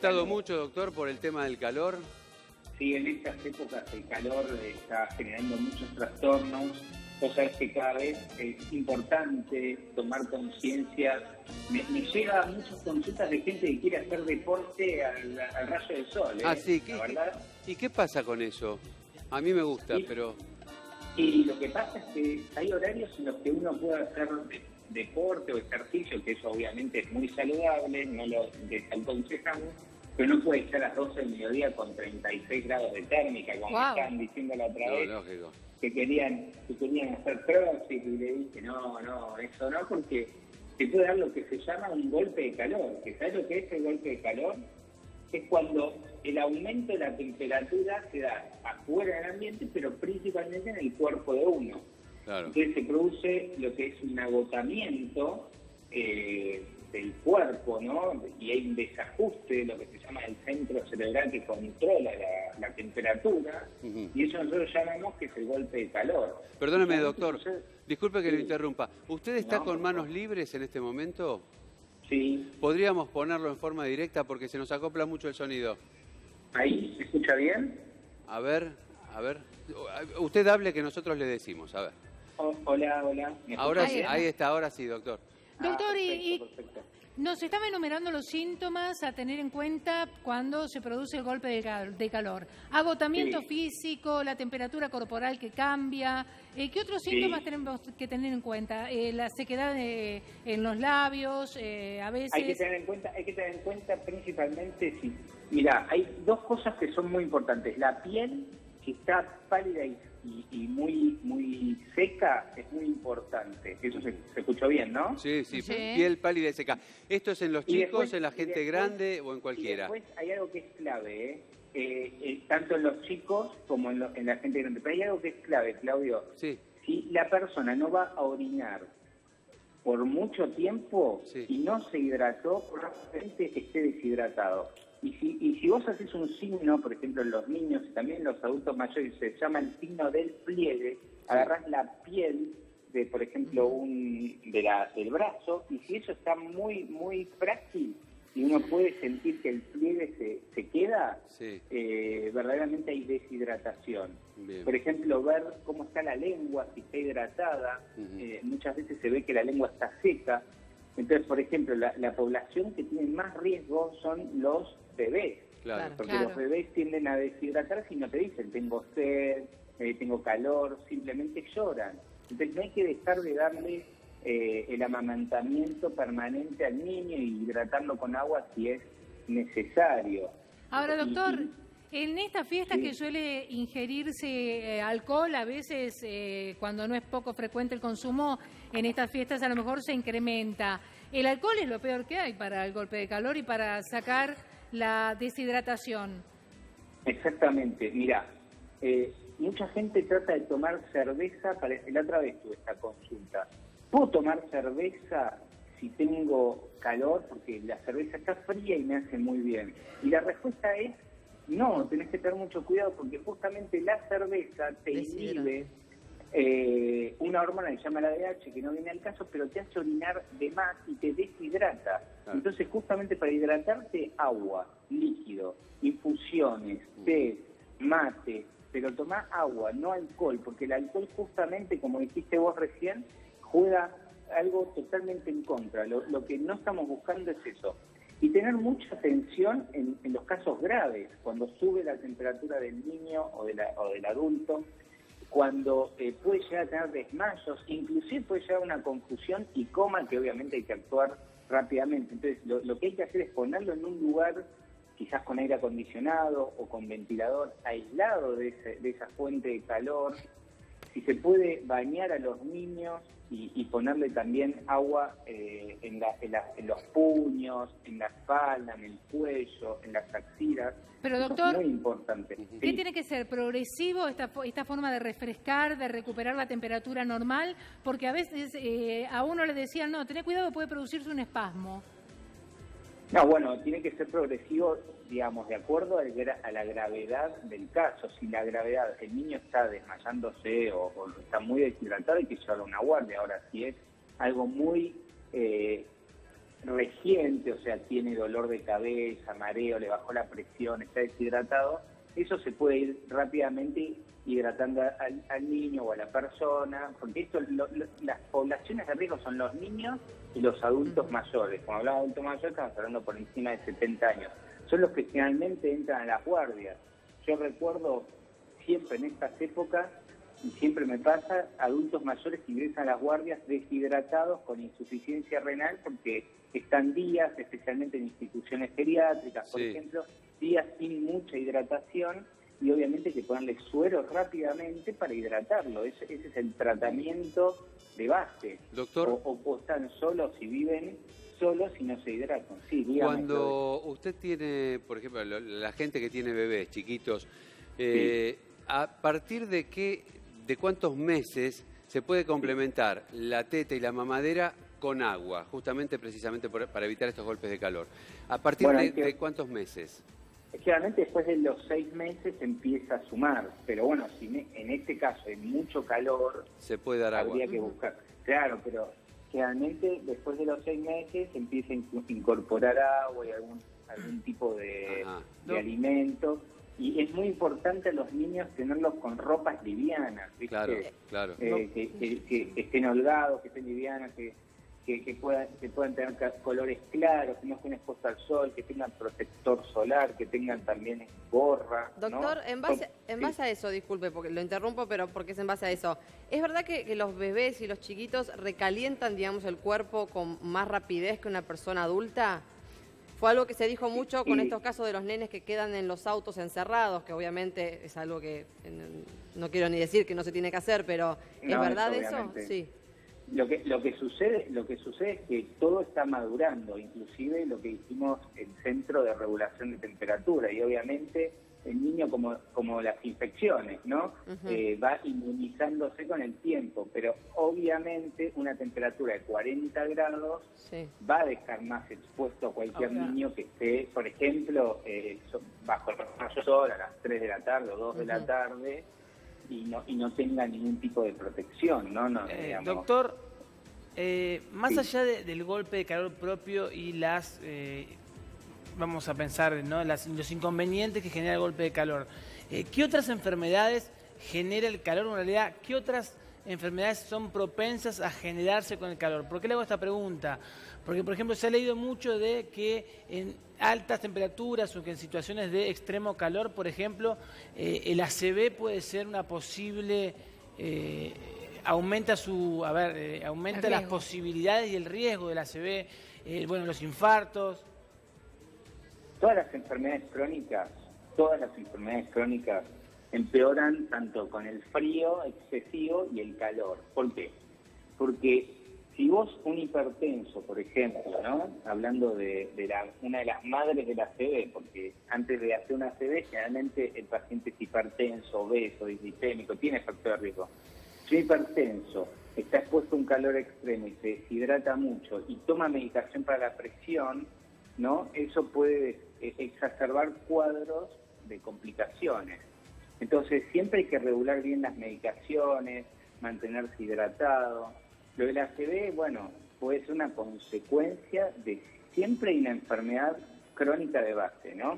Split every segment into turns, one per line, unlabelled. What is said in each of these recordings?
asustado mucho, doctor, por el tema del calor?
Sí, en estas épocas el calor está generando muchos trastornos. Vos sabés que cada vez es importante tomar conciencia. Me llega muchas consultas de gente que quiere hacer deporte al rayo del sol.
Ah, sí.
La verdad.
¿Y qué pasa con eso? A mí me gusta, pero...
Y lo que pasa es que hay horarios en los que uno puede hacer deporte o ejercicio, que eso obviamente es muy saludable, no lo desaconsejamos, pero no puede estar a las 12 del mediodía con 36 grados de térmica, como me estaban diciendo la otra vez.
Lógico.
Que querían hacer crossfit, y le dije, no, eso no, porque te puede dar lo que se llama un golpe de calor. ¿Sabes lo que es el golpe de calor? Es cuando el aumento de la temperatura se da afuera del ambiente, pero principalmente en el cuerpo de uno.
Claro.
Entonces se produce lo que es un agotamiento del cuerpo, ¿no? Y hay un desajuste de lo que se llama el centro cerebral que controla la temperatura, y eso nosotros llamamos que es el golpe de calor.
Perdóneme, doctor, disculpe que lo interrumpa. ¿Usted está con manos libres en este momento?
Sí.
¿Podríamos ponerlo en forma directa porque se nos acopla mucho el sonido?
¿Ahí? ¿Se escucha bien?
A ver. Usted hable que nosotros le decimos, a ver.
Hola.
Ahora sí, ahí está, ahora sí, doctor.
Doctor,
perfecto.
Nos estaba enumerando los síntomas a tener en cuenta cuando se produce el golpe de calor. Agotamiento físico, la temperatura corporal que cambia. ¿Qué otros síntomas tenemos que tener en cuenta? La sequedad en los labios, a veces...
Hay que tener en cuenta principalmente, mira, hay dos cosas que son muy importantes. La piel, que está pálida y muy seca, es muy importante. Eso se escuchó bien, ¿no?
Sí, piel pálida y seca. ¿Esto es en los chicos, en la gente grande o en cualquiera?
Y después hay algo que es clave, tanto en los chicos como en la gente grande. Pero hay algo que es clave, Claudio.
Sí.
Si la persona no va a orinar por mucho tiempo y no se hidrató, probablemente esté deshidratado. Y si vos haces un signo, por ejemplo, en los niños y también en los adultos mayores, se llama el signo del pliegue, agarrás la piel de, por ejemplo, del brazo, y si eso está muy frágil y uno puede sentir que el pliegue se queda, verdaderamente hay deshidratación.
Bien.
Por ejemplo, ver cómo está la lengua, si está hidratada, muchas veces se ve que la lengua está seca. Entonces, por ejemplo, la población que tiene más riesgo son los bebés, porque los bebés tienden a deshidratarse y no te dicen tengo sed, tengo calor, simplemente lloran. Entonces no hay que dejar de darle el amamantamiento permanente al niño y hidratarlo con agua si es necesario.
Ahora, doctor, en estas fiestas que suele ingerirse alcohol, a veces cuando no es poco frecuente el consumo, en estas fiestas a lo mejor se incrementa. El alcohol es lo peor que hay para el golpe de calor y para sacar la deshidratación.
Exactamente. Mira, mucha gente trata de tomar cerveza. La otra vez tuve esta consulta. ¿Puedo tomar cerveza si tengo calor? Porque la cerveza está fría y me hace muy bien. Y la respuesta es no, tenés que tener mucho cuidado porque justamente la cerveza te inhibe una hormona que se llama la DH, que no viene al caso, pero te hace orinar de más y te deshidrata. Entonces, justamente para hidratarte, agua, líquido, infusiones, té, mate, pero tomá agua, no alcohol, porque el alcohol justamente, como dijiste vos recién, juega algo totalmente en contra. Lo que no estamos buscando es eso. Y tener mucha atención en los casos graves, cuando sube la temperatura del niño o del adulto, cuando puede llegar a tener desmayos, inclusive puede llegar a una confusión y coma, que obviamente hay que actuar rápidamente. Entonces, lo que hay que hacer es ponerlo en un lugar, quizás con aire acondicionado o con ventilador, aislado de esa fuente de calor. Si se puede bañar a los niños y ponerle también agua en los puños, en la espalda, en el cuello, en las axilas.
Pero
eso
doctor,
es muy importante.
¿Qué tiene que ser? ¿Progresivo esta forma de refrescar, de recuperar la temperatura normal? Porque a veces a uno le decían, no, tené cuidado que puede producirse un espasmo.
No, bueno, tiene que ser progresivo, digamos, de acuerdo a la gravedad del caso. Si la gravedad, el niño está desmayándose o está muy deshidratado, hay que llevarlo a una guardia. Ahora, si es algo muy reciente, o sea, tiene dolor de cabeza, mareo, le bajó la presión, está deshidratado, eso se puede ir rápidamente hidratando al niño o a la persona, porque esto, las poblaciones de riesgo son los niños y los adultos mayores. Cuando hablamos de adultos mayores estamos hablando por encima de 70 años. Son los que generalmente entran a las guardias. Yo recuerdo siempre en estas épocas, y siempre me pasa, adultos mayores que ingresan a las guardias deshidratados con insuficiencia renal porque están días, especialmente en instituciones geriátricas, por ejemplo, días sin mucha hidratación, y obviamente que ponerle suero rápidamente para hidratarlo. Ese es el tratamiento de base.
Doctor,
o están solos y viven solos y no se hidratan. Sí, dígame.
Cuando usted tiene, por ejemplo, la gente que tiene bebés chiquitos, ¿a partir de cuántos meses se puede complementar la teta y la mamadera con agua, justamente precisamente para evitar estos golpes de calor? ¿A partir de cuántos meses?
Generalmente después de los 6 meses empieza a sumar, pero bueno, si en este caso hay mucho calor,
se puede dar agua.
Habría que buscar. Claro, pero generalmente después de los 6 meses empieza a incorporar agua y algún tipo de alimento. Y es muy importante a los niños tenerlos con ropas livianas, ¿viste?
Claro.
Que estén holgados, que estén livianas, que puedan tener colores claros, que no estén expuestos al sol, que tengan protector solar, que tengan también gorra.
Doctor,
¿no?
en base a eso, disculpe, porque lo interrumpo, pero porque es en base a eso. ¿Es verdad que los bebés y los chiquitos recalientan, digamos, el cuerpo con más rapidez que una persona adulta? Fue algo que se dijo mucho con estos casos de los nenes que quedan en los autos encerrados, que obviamente es algo que no quiero ni decir que no se tiene que hacer, pero ¿es verdad eso? Sí.
Lo que sucede es que todo está madurando, inclusive lo que hicimos el Centro de Regulación de Temperatura, y obviamente el niño, como las infecciones, ¿no? Va inmunizándose con el tiempo, pero obviamente una temperatura de 40 grados va a dejar más expuesto a cualquier niño que esté, por ejemplo, bajo el rayo sol a las 3 de la tarde o 2 de la tarde, y no tenga ningún tipo de protección, ¿no?
Doctor, más allá del golpe de calor propio y las... vamos a pensar, ¿no?, los inconvenientes que genera el golpe de calor. ¿Qué otras enfermedades genera el calor? En realidad, ¿qué otras enfermedades son propensas a generarse con el calor? ¿Por qué le hago esta pregunta? Porque, por ejemplo, se ha leído mucho de que en altas temperaturas o que en situaciones de extremo calor, por ejemplo, el ACV puede ser una posible... aumenta las posibilidades y el riesgo del ACV, los infartos.
Todas las enfermedades crónicas empeoran tanto con el frío excesivo y el calor. ¿Por qué? Porque si vos, un hipertenso, por ejemplo, ¿no?, hablando de una de las madres del ACV, porque antes de hacer un ACV generalmente el paciente es hipertenso, obeso, dislitémico, tiene factor de riesgo. Si un hipertenso está expuesto a un calor extremo y se deshidrata mucho y toma medicación para la presión, ¿no?, eso puede exacerbar cuadros de complicaciones. Entonces siempre hay que regular bien las medicaciones, mantenerse hidratado. Lo del ACV, puede ser una consecuencia de siempre hay una enfermedad crónica de base, ¿no?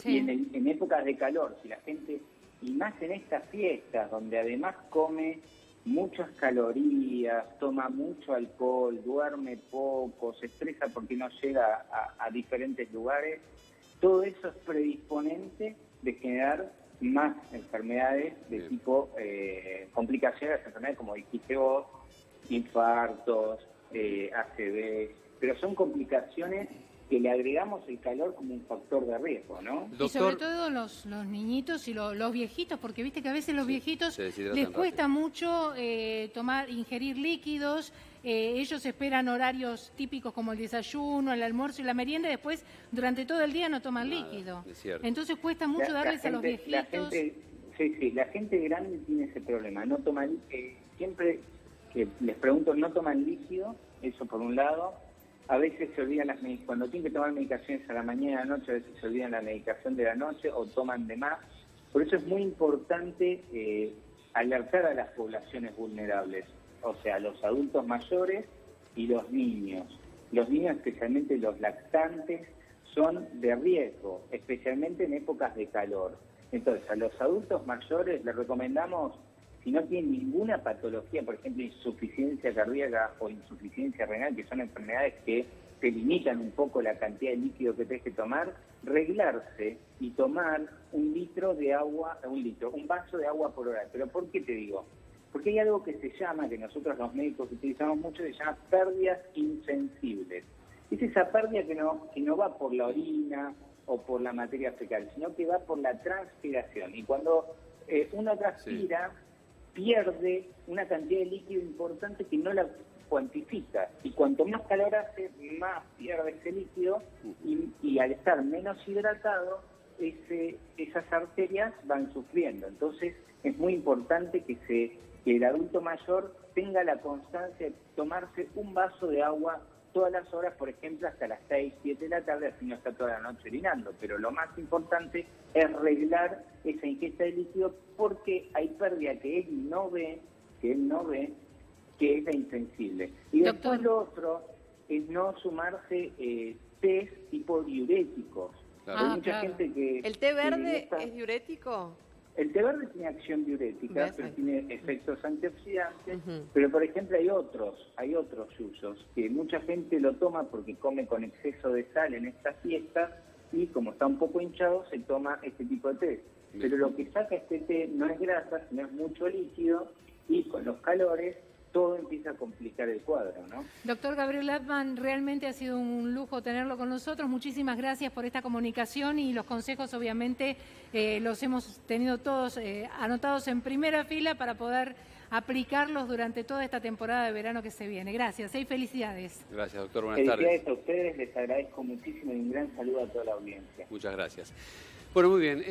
Y en épocas de calor, si la gente, y más en estas fiestas, donde además come muchas calorías, toma mucho alcohol, duerme poco, se estresa porque no llega a diferentes lugares, todo eso es predisponente de generar más enfermedades de tipo complicaciones, enfermedades como dijiste vos, infartos, ACV, pero son complicaciones que le agregamos el calor como un factor de riesgo, ¿no?
Y sobre todo los niñitos y los viejitos, porque viste que a veces los viejitos les cuesta mucho ingerir líquidos, ellos esperan horarios típicos como el desayuno, el almuerzo y la merienda, y después durante todo el día no toman líquido. Entonces cuesta mucho darles a los viejitos.
La gente grande tiene ese problema, no toman, siempre que les pregunto, no toman líquido, eso por un lado. A veces se olvidan cuando tienen que tomar medicaciones a la mañana y a la noche, a veces se olvidan la medicación de la noche o toman de más. Por eso es muy importante alertar a las poblaciones vulnerables, o sea, los adultos mayores y los niños. los niños, especialmente los lactantes, son de riesgo, especialmente en épocas de calor. Entonces, a los adultos mayores les recomendamos, si no tienen ninguna patología, por ejemplo, insuficiencia cardíaca o insuficiencia renal, que son enfermedades que te limitan un poco la cantidad de líquido que tenés que tomar, reglarse y tomar un vaso de agua por hora. ¿Pero por qué te digo? Porque hay algo que se llama, que nosotros los médicos utilizamos mucho, que se llama pérdidas insensibles. Es esa pérdida que no va por la orina o por la materia fecal, sino que va por la transpiración. Y cuando uno transpira, pierde una cantidad de líquido importante que no la cuantifica. Y cuanto más calor hace, más pierde ese líquido y al estar menos hidratado, esas arterias van sufriendo. Entonces es muy importante que el adulto mayor tenga la constancia de tomarse un vaso de agua todas las horas, por ejemplo, hasta las 6, 7 de la tarde, así no está toda la noche orinando. Pero lo más importante es reglar esa ingesta de líquido, porque hay pérdida que él no ve, que es la insensible. Y después lo otro es no sumarse tés tipo diuréticos.
Claro.
Hay mucha gente que...
¿El té verde es diurético?
El té verde tiene acción diurética,
¿Ves?
pero tiene efectos antioxidantes.
Ujú.
Pero, por ejemplo, hay otros usos que mucha gente lo toma porque come con exceso de sal en estas fiestas y, como está un poco hinchado, se toma este tipo de té. Pero lo que saca este té no es grasa, sino es mucho líquido, y con los calores todo empieza a complicar el cuadro, ¿no?
Doctor Gabriel Latman, realmente ha sido un lujo tenerlo con nosotros. Muchísimas gracias por esta comunicación, y los consejos obviamente los hemos tenido todos anotados en primera fila para poder aplicarlos durante toda esta temporada de verano que se viene. Gracias y felicidades.
Gracias, doctor. Buenas tardes.
Felicidades a ustedes, les agradezco muchísimo y un gran saludo a toda la audiencia.
Muchas gracias. Bueno, muy bien.